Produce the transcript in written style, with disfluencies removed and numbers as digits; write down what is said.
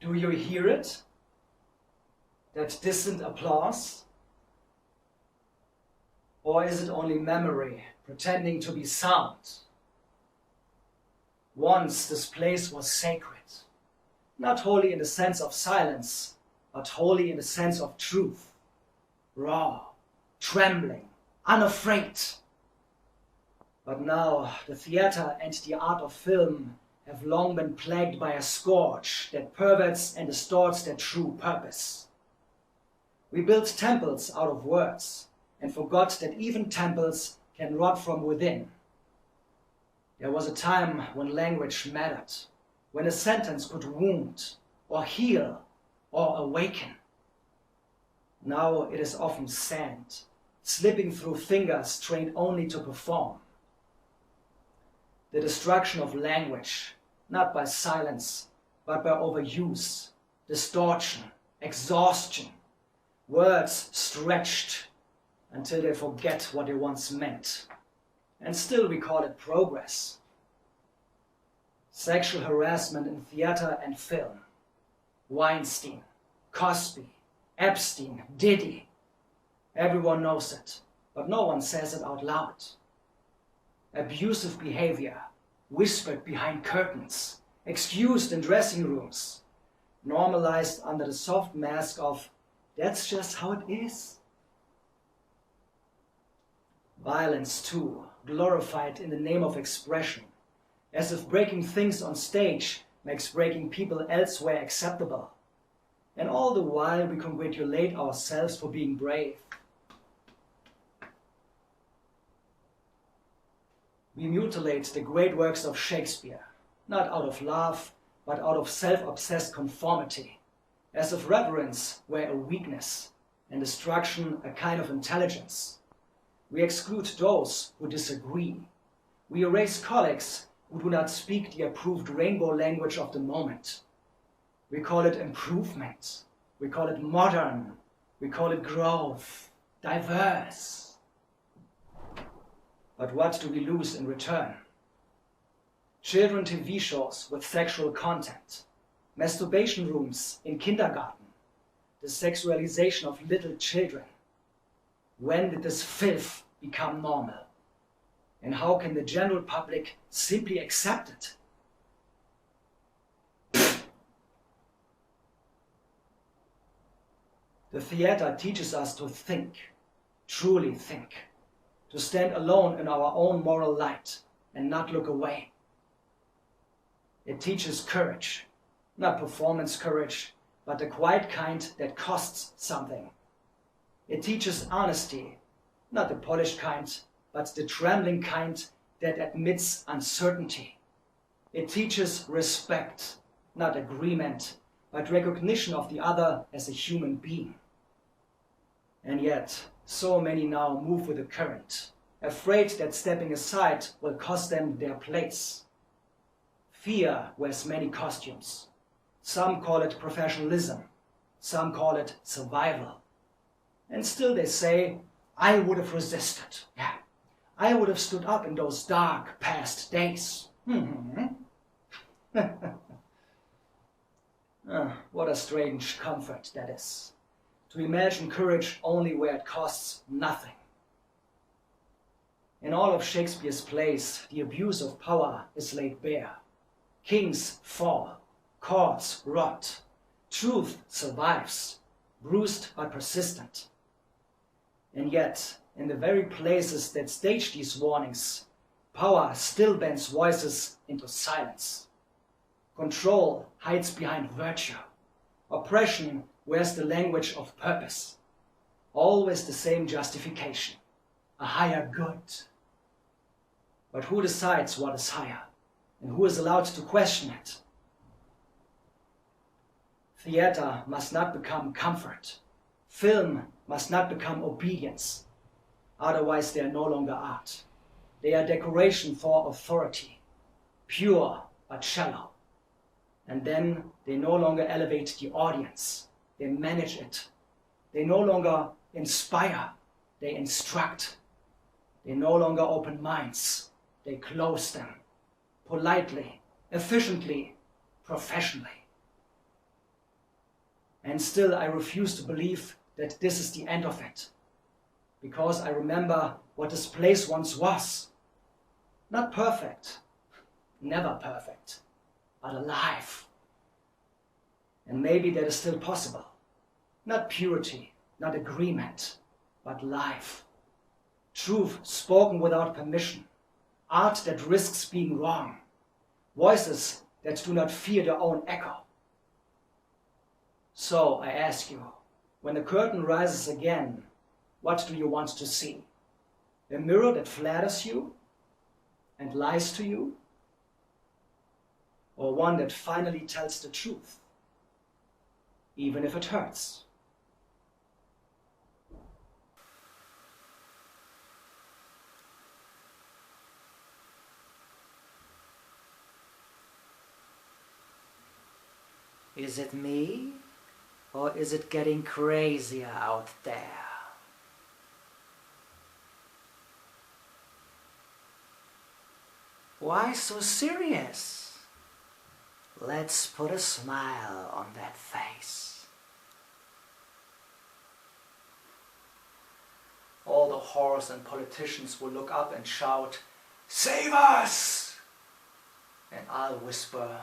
Do you hear it? That distant applause? Or is it only memory, pretending to be sound? Once this place was sacred, not holy in the sense of silence, but holy in the sense of truth. Raw, trembling, unafraid. But now the theater and the art of film have long been plagued by a scourge that perverts and distorts their true purpose. We built temples out of words and forgot that even temples can rot from within. There was a time when language mattered, when a sentence could wound or heal or awaken. Now it is often sand, slipping through fingers trained only to perform. The destruction of language, not by silence, but by overuse, distortion, exhaustion, words stretched until they forget what they once meant. And still we call it progress. Sexual harassment in theater and film. Weinstein, Cosby, Epstein, Diddy. Everyone knows it, but no one says it out loud. Abusive behavior, whispered behind curtains, excused in dressing rooms, normalized under the soft mask of, that's just how it is. Violence too, glorified in the name of expression, as if breaking things on stage makes breaking people elsewhere acceptable. And all the while we congratulate ourselves for being brave. We mutilate the great works of Shakespeare, not out of love, but out of self-obsessed conformity, as if reverence were a weakness and destruction a kind of intelligence. We exclude those who disagree. We erase colleagues who do not speak the approved rainbow language of the moment. We call it improvement. We call it modern. We call it growth, diverse. But what do we lose in return? Children TV shows with sexual content, masturbation rooms in kindergarten, the sexualization of little children. When did this filth become normal? And how can the general public simply accept it? The theater teaches us to think, truly think, to stand alone in our own moral light and not look away. It teaches courage, not performance courage, but the quiet kind that costs something. It teaches honesty, not the polished kind, but the trembling kind that admits uncertainty. It teaches respect, not agreement, but recognition of the other as a human being. And yet, so many now move with the current, afraid that stepping aside will cost them their place. Fear wears many costumes. Some call it professionalism, some call it survival. And still they say, I would have resisted. Yeah, I would have stood up in those dark past days. What a strange comfort that is. To imagine courage only where it costs nothing. In all of Shakespeare's plays, the abuse of power is laid bare. Kings fall, courts rot, truth survives, bruised but persistent. And yet, in the very places that stage these warnings, power still bends voices into silence. Control hides behind virtue. Oppression wears the language of purpose. Always the same justification, a higher good. But who decides what is higher? And who is allowed to question it? Theater must not become comfort. Film must not become obedience. Otherwise they are no longer art. They are decoration for authority, pure but shallow. And then they no longer elevate the audience. They manage it. They no longer inspire. They instruct. They no longer open minds. They close them. Politely, efficiently, professionally. And still I refuse to believe that this is the end of it, because I remember what this place once was. Not perfect, never perfect, but alive. And maybe that is still possible. Not purity, not agreement, but life. Truth spoken without permission. Art that risks being wrong. Voices that do not fear their own echo. So I ask you, when the curtain rises again, what do you want to see? A mirror that flatters you and lies to you? Or one that finally tells the truth, even if it hurts? Is it me? Or is it getting crazier out there? Why so serious? Let's put a smile on that face. All the whores and politicians will look up and shout, "Save us!" And I'll whisper,